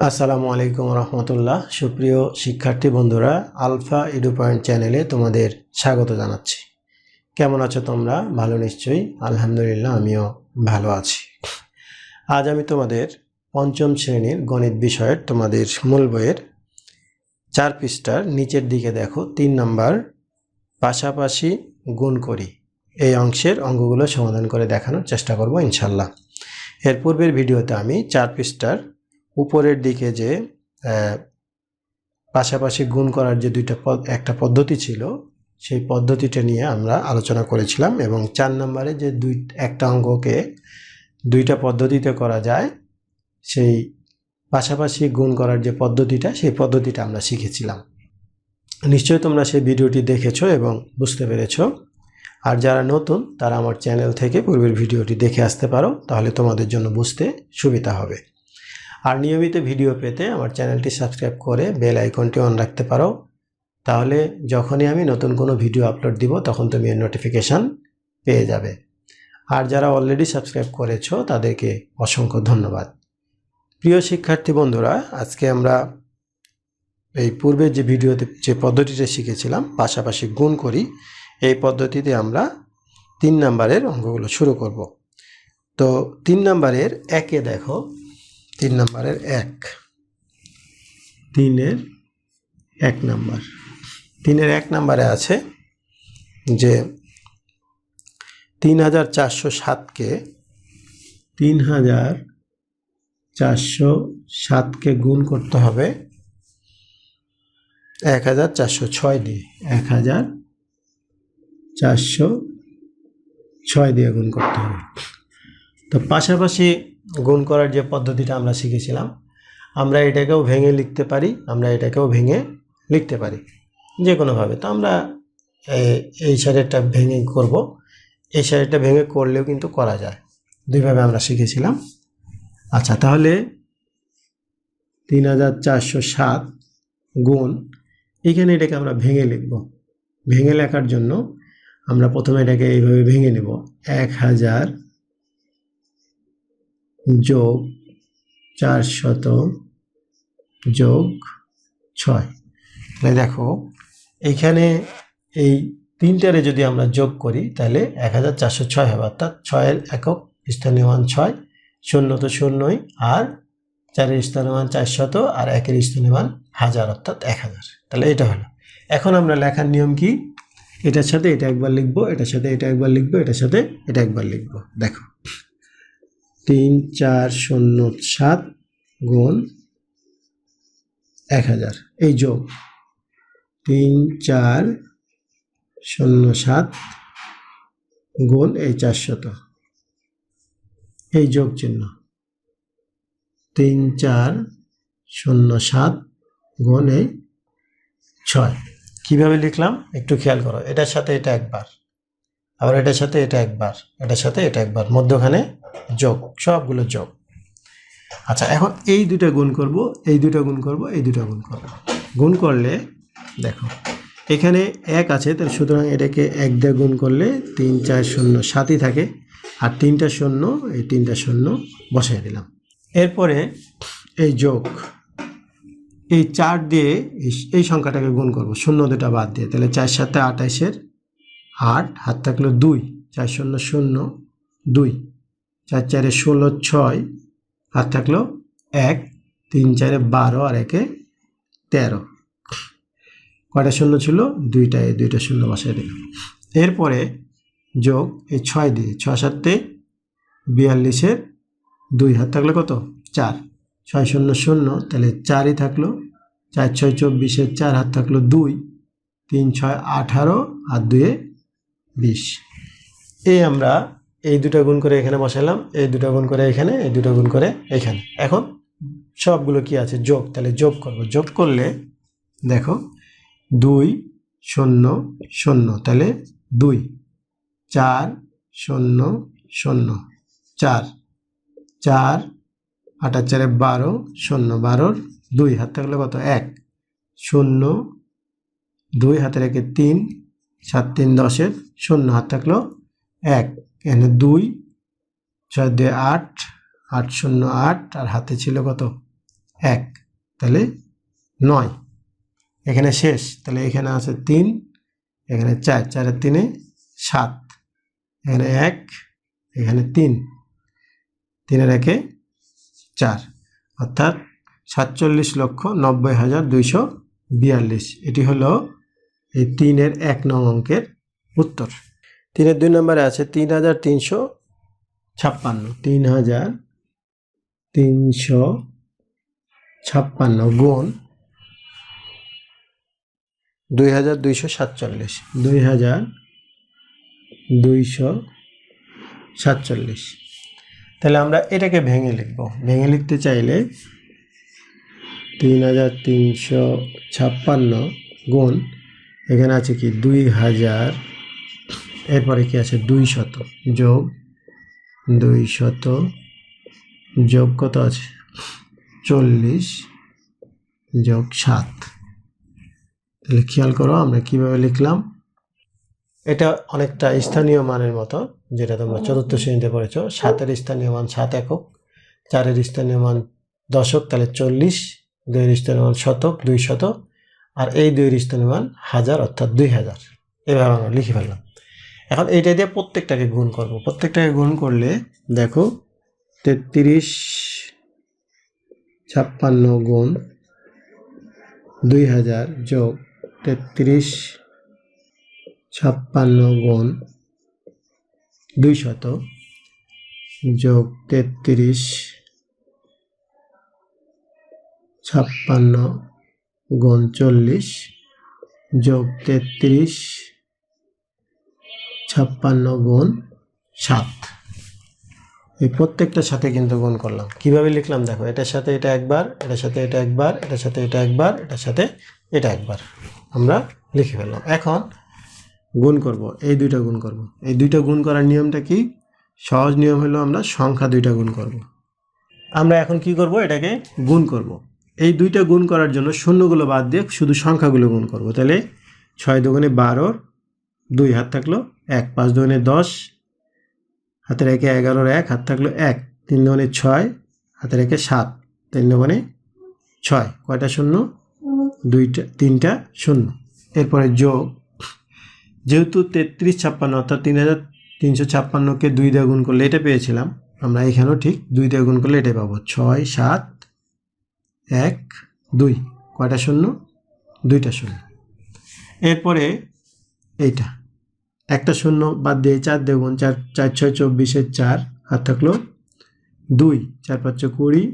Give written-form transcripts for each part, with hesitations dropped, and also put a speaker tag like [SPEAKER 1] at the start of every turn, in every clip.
[SPEAKER 1] আসসালামু আলাইকুম রহমতুল্লাহ। সুপ্রিয় শিক্ষার্থী বন্ধুরা, আলফা এডু পয়েন্ট চ্যানেলে তোমাদের স্বাগত জানাচ্ছি। কেমন আছো তোমরা? ভালো নিশ্চয়ই। আলহামদুলিল্লাহ, আমিও ভালো আছি। আজ আমি তোমাদের পঞ্চম শ্রেণীর গণিত বিষয়ের তোমাদের মূল বইয়ের 4 পৃষ্ঠার নিচের দিকে দেখো 3 নাম্বার পাশাপাশি গুণ করি এই অংশের অঙ্কগুলো সমাধান করে দেখানোর চেষ্টা করব ইনশাল্লাহ। এর পূর্বের ভিডিওতে আমি 4 পৃষ্ঠার উপরের দিকে যে পাশাপাশি গুণ করার যে একটা পদ্ধতি ছিল, সেই পদ্ধতিটা নিয়ে আমরা আলোচনা করেছিলাম এবং 4 নম্বরে যে একটা অঙ্ককে দুইটা পদ্ধতিতে করা যায়, সেই পাশাপাশি গুণ করার যে পদ্ধতিটা, সেই পদ্ধতিটা আমরা শিখেছিলাম। নিশ্চয়ই তোমরা সেই ভিডিওটি দেখেছো এবং বুঝতে পেরেছো। আর যারা নতুন তারা আমার চ্যানেল থেকে পূর্বের ভিডিওটি দেখে আসতে পারো, তাহলে তোমাদের জন্য বুঝতে সুবিধা হবে। আর নিয়মিত ভিডিও পেতে আমার চ্যানেলটি সাবস্ক্রাইব করে বেল আইকনটি অন রাখতে পারো, তাহলে যখনই আমি নতুন কোনো ভিডিও আপলোড দিব তখন তুমি এর নোটিফিকেশান পেয়ে যাবে। আর যারা অলরেডি সাবস্ক্রাইব করেছো তাদেরকে অসংখ্য ধন্যবাদ। প্রিয় শিক্ষার্থী বন্ধুরা, আজকে আমরা এই পূর্বের যে ভিডিওতে যে পদ্ধতিটা শিখেছিলাম পাশাপাশি গুণ করি, এই পদ্ধতিতে আমরা 3 নাম্বারের অঙ্কগুলো শুরু করব। তো 3 নাম্বারের একে দেখো, 3 নাম্বারের 3-এর 1 নাম্বার। 3-এর 1 নাম্বারে আছে যে 3407কে 3407কে গুণ করতে হবে 1406 দিয়ে। 1406 দিয়ে গুণ করতে হবে। তো পাশাপাশি গুণ করার যে পদ্ধতিটা আমরা শিখেছিলাম, আমরা এটাকেও ভেঙে লিখতে পারি, আমরা এটাকেও ভেঙে লিখতে পারি যে কোনোভাবে। তো আমরা এই সাইডেরটা ভেঙে করব, এই সাইডটা ভেঙে করলেও কিন্তু করা যায়, দুইভাবে আমরা শিখেছিলাম। আচ্ছা, তাহলে 3407 গুণ, এখানে এটাকে আমরা ভেঙে লিখব। ভেঙে লেখার জন্য আমরা প্রথমে এটাকে এইভাবে ভেঙে নেব, 1000 যোগ 400 যোগ 6। তাহলে দেখো এইখানে এই 3টারে যদি আমরা যোগ করি তাহলে 1406 হবে, অর্থাৎ 6-এর একক স্থানীয় মান 6, 0 তো 0ই, আর 4-এর স্থানীয় মান 400 আর 1-এর স্থানীয় মান 1000, অর্থাৎ 1000। তাহলে এটা হলো। এখন আমরা লেখার নিয়ম কি? এটার সাথে এটা একবার লিখবো, এটার সাথে এটা একবার লিখবো, এটার সাথে এটা একবার লিখবো। দেখো 3407 গুণ 1000, এই যোগ 3407 গুণ এই 400, এই যোগ চিহ্ন 3407 গুণ এই 6। কিভাবে লিখলাম একটু খেয়াল করো। এটার সাথে এটা একবার, আবার এটার সাথে এটা একবার, এটার সাথে এটা একবার, মধ্যখানে যোগ, সবগুলো যোগ। আচ্ছা, এখন এই দুটো গুণ করব, এই দুটো গুণ করব, এই দুটো গুণ করব। গুণ করলে দেখো এখানে 1 আছে, তাহলে সুতরাং এটাকে 1 দিয়ে গুণ করলে 3407ই থাকে, আর 3টা শূন্য, এই 3টা শূন্য বসাই দিলাম। এরপরে এই যোগ, এই 4 দিয়ে এই সংখ্যাটাকে গুণ করব, 0 দুটা বাদ দিয়ে, তাহলে 4 7 28-এর 8, হাত থাকলো 2, 4 0 0 2, 4 4 16 6, হাত থাকলো 1, 3 4 12 আর 1 13। কয়টা শূন্য ছিল? 2টা, এই 2টা শূন্য বসাই দিলাম। এরপরে যোগ এই 6 দিয়ে, 6 7 42-এর 2, হাত থাকলো কত? 4, 6 0 0, তাহলে 4ই থাকলো, 4 6 24-এর 4, হাত থাকলো 2, 3 6 18 আর 2 20। এই আমরা এই দুটো গুণ করে এখানে বসালাম, এই দুটো গুণ করে এখানে, এই দুটো গুণ করে এখানে। এখন সবগুলো কি আছে? যোগ। তাহলে যোগ করব। যোগ করলে দেখো 2 0 0, তাহলে 2, 4 0 0 4, 4 8 4 12 0, 12-র 2, হাত থাকলে কত? 1 0 2, হাতে রেখে 3, 7 3 10-এর 0, হাত থাকলো 1, এখানে 2, 6 2 8, 8 0 8, আর হাতে ছিল কত? 1, তাহলে 9। এখানে শেষ, তাহলে এখানে আছে 3, এখানে 4, 4 আর 3 7, এখানে 1, এখানে 3, 3 আর 1 4, অর্থাৎ 47,90,242। এটি হলো এই 3-এর 1 নং অঙ্কের উত্তর। 3-এর 2 নম্বরে আছে 3,356, 3,356 গুণ 2,247, 2,247। তাহলে আমরা এটাকে ভেঙে লিখব। ভেঙে লিখতে চাইলে 3,356 গুণ, এখানে আছে কি 2,000, এরপরে কি আছে 200, যোগ 200, যোগ কত আছে 40, যোগ 7। তাহলে খেয়াল করো আমরা কিভাবে লিখলাম। এটা অনেকটা স্থানীয় মানের মতো, যেটা তোমরা চতুর্থ শ্রেণীতে পড়েছ। 7-এর স্থানীয় মান 7 একক, 4-এর স্থানীয় মান দশক, তাহলে 40, 2-এর স্থানীয় মান শতক, 200, আর এই 2-এর স্থানীয় মান হাজার, অর্থাৎ 2000। এভাবে আমরা লিখে ফেললাম। এখন এইটা দিয়ে প্রত্যেকটাকে গুণ করব। প্রত্যেকটাকে গুণ করলে দেখো 3356 গুণ 2000 যোগ 3356 গুণ 200 যোগ 3356 গুণ 40 যোগ 3356 গুণ 7। এই প্রত্যেকটার সাথে কিন্তু গুণ করলাম। কিভাবে লিখলাম দেখো, এটার সাথে এটা একবার, এটার সাথে এটা একবার, এটার সাথে এটা একবার, এটার সাথে এটা একবার, আমরা লিখে ফেললাম। এখন গুণ করব, এই দুইটা গুণ করব। এই দুইটা গুণ করার নিয়মটা কি? সহজ নিয়ম হলো আমরা সংখ্যা দুইটা গুণ করব। আমরা এখন কি করব, এটাকে গুণ করব। এই দুইটা গুণ করার জন্য শূন্যগুলো বাদ দিয়ে শুধু সংখ্যাগুলো গুণ করব। তাহলে 6 দুগুণে 12, 2 হাত থাকলো 1, 5 দুগুণে 10, হাতে রেখে 11, 1 হাত থাকলো 1, 3 দুগুণে 6, হাতে রেখে 7, 3 দুগুণে 6, কয়টা শূন্য? 2টা, 3টা শূন্য। এরপরে যোগ, যেহেতু 3356 অর্থাৎ 3356কে 2 দিয়ে গুণ করলে এটা পেয়েছিলাম, আমরা এখানেও ঠিক 2 দিয়ে গুণ করলে এটাই পাবো। 6, 7, 1, 2, কয়টা শূন্য? 2টা শূন্য। এরপরে এইটা একটা শূন্য বাদ দিয়ে 4 দিয়ে গুণ, 4, 4, 6, 24, 4 হাত থাকলো 2, 4, 5, 20,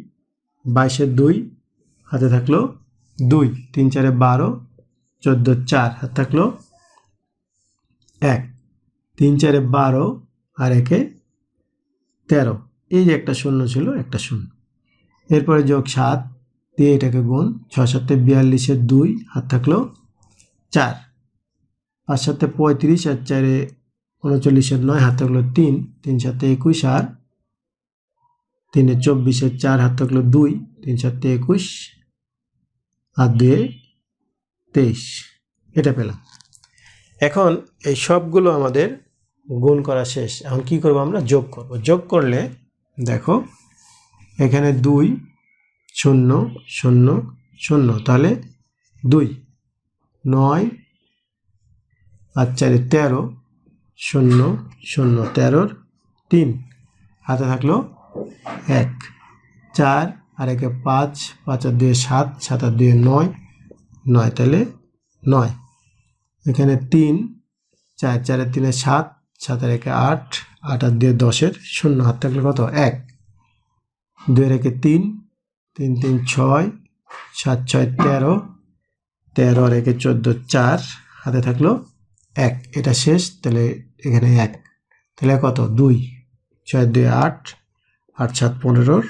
[SPEAKER 1] 22, 2 হাতে থাকলো 2, 3, 4, 12, 14, 4 হাত থাকলো 1, 3, 4, 12 আর 1, 13। এই যে একটা শূন্য ছিল, একটা শূন্য। এরপরে যোগ 7 দিয়ে এটাকে গুণ, 6, 7, 42, 2 হাত থাকলো 4, 5, 7, 35 আর 4, 39, 9 হাত থাকলো 3, 3, 7, 21 আর 3, 24, 4 হাত থাকলো 2, 3, 7, 21 আর 2, 23। এটা পেলাম। এখন এই সবগুলো আমাদের গুণ করা শেষ। এখন কি করব, আমরা যোগ করব। যোগ করলে দেখো এখানে 2, 0, 0, 0, তাহলে 2, 9 আর 4, 13, 0, 0, 13, 3 হাতে থাকলো 1, 4 আর 1, 5, 5 আর 2, 7, 7 আর 2, 9, 9, তাহলে 9। এখানে 3, 4, 4 আর 3, 7, 7 আর 1, 8, 8 আর 2, 10, 0 হাত থাকলে কত? 1, 2 আর 1, 3, 3, 3, 6, 7, 6, 13, 13 আর 1, 14, 4 হাতে থাকলো 1। এটা শেষ, তাহলে এখানে 1, তাহলে কত? 2, 6, 2, 8, 8, 7, 15,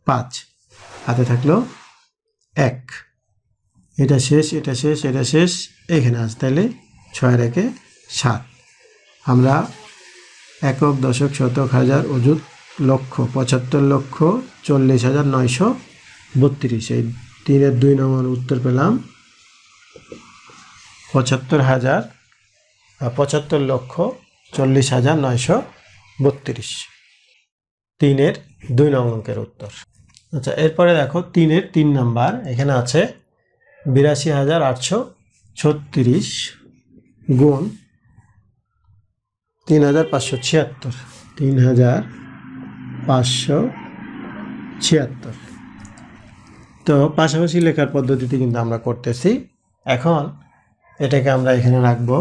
[SPEAKER 1] 5 হাতে থাকলো 1। এটা শেষ, এটা শেষ, এটা শেষ, এখানে আছে, তাহলে 6 আর 1, 7। আমরা একক, দশক, শতক, হাজার, অযুত, লক্ষ, 75,40,932। এই 3-এর 2 নম্বর উত্তর পেলাম 75,40,932। 3-এর 2 নং অঙ্কের উত্তর। আচ্ছা, এরপরে দেখো 3-এর 3 নাম্বার এখানে আছে 82,836 গুণ 3,576, 3,576। তো পাশাপাশি লেখার পদ্ধতিতে কিন্তু আমরা করতেছি। এখন এটাকে আমরা এখানে রাখবো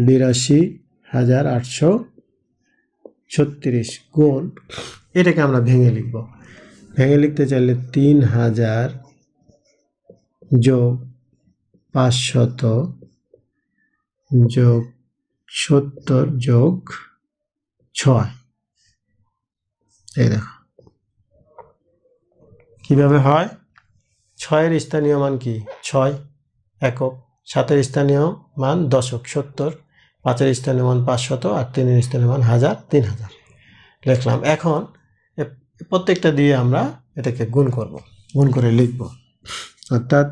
[SPEAKER 1] 82,836 গুণ, এটাকে আমরা ভেঙে লিখব। ভেঙে লিখতে চাইলে 3,000 যোগ 500 যোগ 70 যোগ 6। এই দেখো কিভাবে হয়। 6-এর স্থানীয় মান কি 6 একক, 7-এর স্থানীয় মান দশক 70, 5-এর স্থানীয় মান 500 আর 3-এর স্থানীয় মান 1000, 3000 লিখলাম। এখন প্রত্যেকটা দিয়ে আমরা এটাকে গুণ করব, গুণ করে লিখব। অর্থাৎ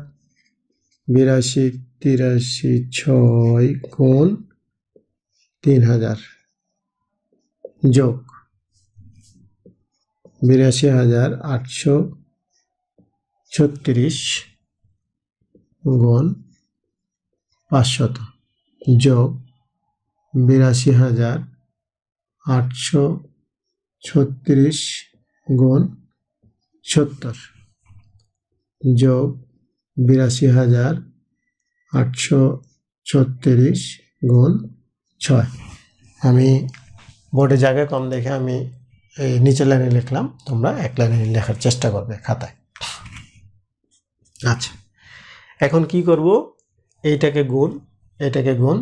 [SPEAKER 1] 82, 83, 6 গুণ 3000 যোগ 82,836 গুণ 500 যোগ 82,836 গুণ 70 যোগ 82,836 গুণ 6। আমি বোর্ডে জায়গা কম দেখে আমি এই নিচের লাইনে লিখলাম, তোমরা এক লাইনে লেখার চেষ্টা করবে খাতায়। আচ্ছা, এখন কি করব, এইটাকে গুণ, এটাকে গুণ,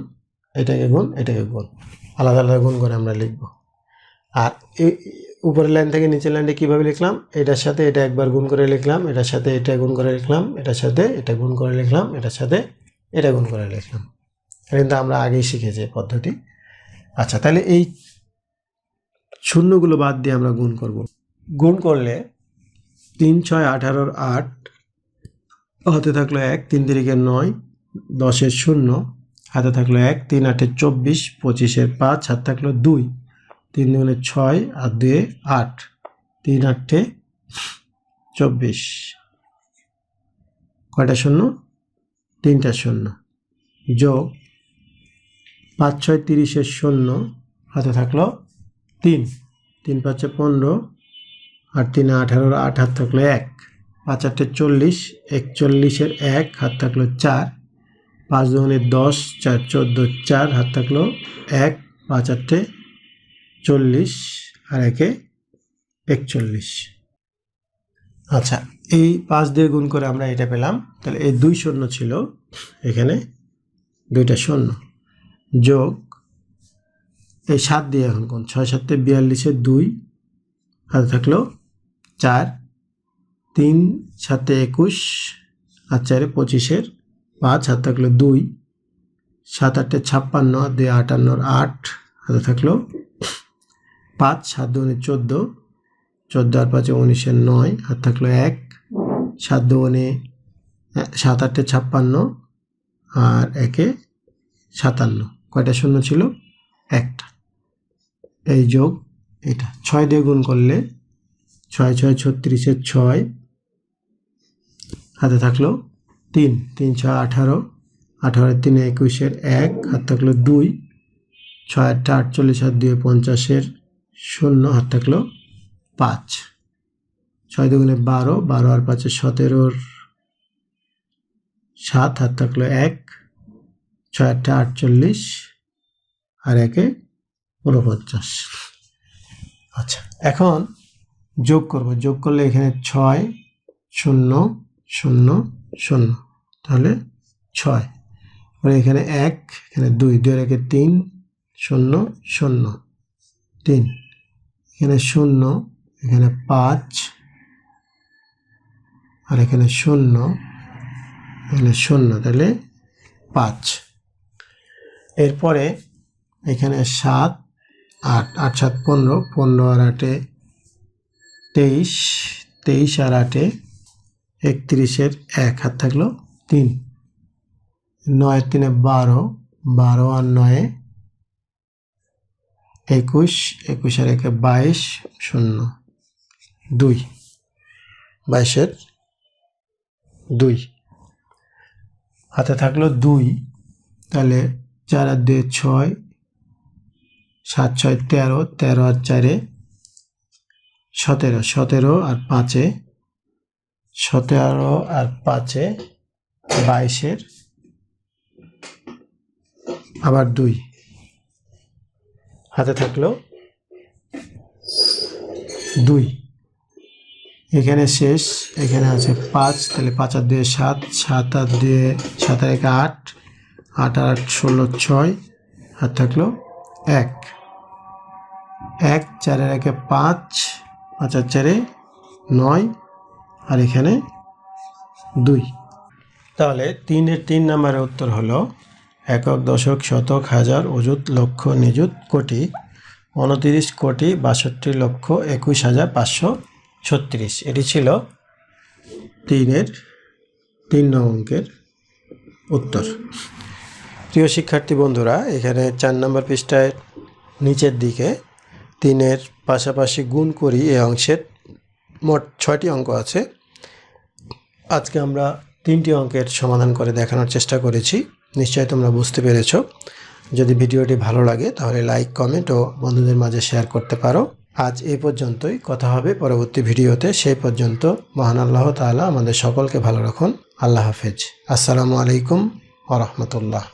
[SPEAKER 1] এটাকে গুণ, এটাকে গুণ, আলাদা আলাদা গুণ করে আমরা লিখব। আর এই উপরের লাইন থেকে নিচের লাইনটা কীভাবে লিখলাম, এটার সাথে এটা একবার গুণ করে লিখলাম, এটার সাথে এটা গুণ করে লিখলাম, এটার সাথে এটা গুণ করে লিখলাম, এটার সাথে এটা গুণ করে লিখলাম। এটা কিন্তু আমরা আগেই শিখেছি পদ্ধতি। আচ্ছা, তাহলে এই শূন্যগুলো বাদ দিয়ে আমরা গুণ করব। গুণ করলে 3, 6, 18, 8 হাতে থাকলো 1, 3 3 9, 10 0 হাতে থাকলো 1, 3 8 24, 25 5 হাতে থাকলো 2, 3 2 6 আর 2 8, 3 8 24, কয়টা শূন্য, 3টা শূন্য, যোগ 5 6 30 0 হাতে থাকলো 3, 3 5 15 আর 3 18, 8 হাতে থাকলো 1, 5 8 40, 41 1 হাত থাকলো 4, 5 2 10, 4 14, 4 হাত থাকলো 1, 5 8 40 আর 1 41। আচ্ছা, এই 5 দিয়ে গুণ করে আমরা এটা পেলাম। তাহলে এই 2 শূন্য ছিল, এখানে 2টা শূন্য, যোগ এই 7 দিয়ে এখন কোন 6 7 42 2 হাতে থাকলো 4, 3 7 21 আর 4 25 5 হাতে থাকলো 2, 7 8 56 আর 2 58 8 হাতে থাকলো 5, 7 2 14, 14 আর 5 19 9 হাতে থাকলো 1, 7 2 7 8 56 আর 1 57, কয়টা শূন্য ছিল, একটা। এই যোগ এটা 6 দিয়ে গুণ করলে 6 6 36 6 হাতে থাকলো 3, 3 6 18, 18 3 21 1 হাতে থাকলো 2, 6 8 48 আর 2 50 0 হাতে থাকলো 5, 6 2 12, 12 আর 5 17 7 হাতে থাকলো 1, 6 8 48 আর 1 49। আচ্ছা, এখন যোগ করব। যোগ করলে এখানে 6 0 0 0, তাহলে 6, আর এখানে 1, এখানে 2, 2 এর 3 0 0 3, এখানে 0, এখানে 5 আর এখানে 0, এখানে 0, তাহলে 5। এরপরে এখানে 7 8 8 7 15, 15 আর 8 23, 23 আর 8 31 1 হাত থাকলো 3, 9 3 12, 12 আর 9 21, 21 আর 1 22 0 2। 22-এর 2 হাতে থাকলো 2, তাহলে 4 আর 2 6, 7 6 13, 13 আর 4 17, 17 আর 5 17 আর 5 22-এর আবার 2 হাতে থাকলো 2, এখানে শেষ, এখানে আছে 5, তাহলে 5 আর 2 7, 7 আর 2 7 আর 1 8, 8 আর 8 16 6, আর থাকলো 1, 1 4 আর 1 5, 5 আর 4 9, আর এখানে 2। তাহলে 3-এর 3 নম্বরের উত্তর হলো একক, দশক, শতক, হাজার, অযুত, লক্ষ, নিযুত, কোটি 29,62,21,536। এটি ছিল 3-এর 3 নং অঙ্কের উত্তর। প্রিয় শিক্ষার্থী বন্ধুরা, এখানে 4 নম্বর পৃষ্ঠায় নিচের দিকে 3-এর পাশাপাশি গুণ করি এই অংশের মোট 6টি অঙ্ক আছে। আজকে আমরা 3টি অঙ্কের সমাধান করে দেখানোর চেষ্টা করেছি। নিশ্চয়ই তোমরা বুঝতে পেরেছো। যদি ভিডিওটি ভালো লাগে তাহলে লাইক, কমেন্ট ও বন্ধুদের মাঝে শেয়ার করতে পারো। আজ এই পর্যন্তই, কথা হবে পরবর্তী ভিডিওতে। সেই পর্যন্ত মহান আল্লাহ তাআলা আমাদের সকলকে ভালো রাখুন। আল্লাহ হাফেজ। আসসালামু আলাইকুম ওয়া রাহমাতুল্লাহ।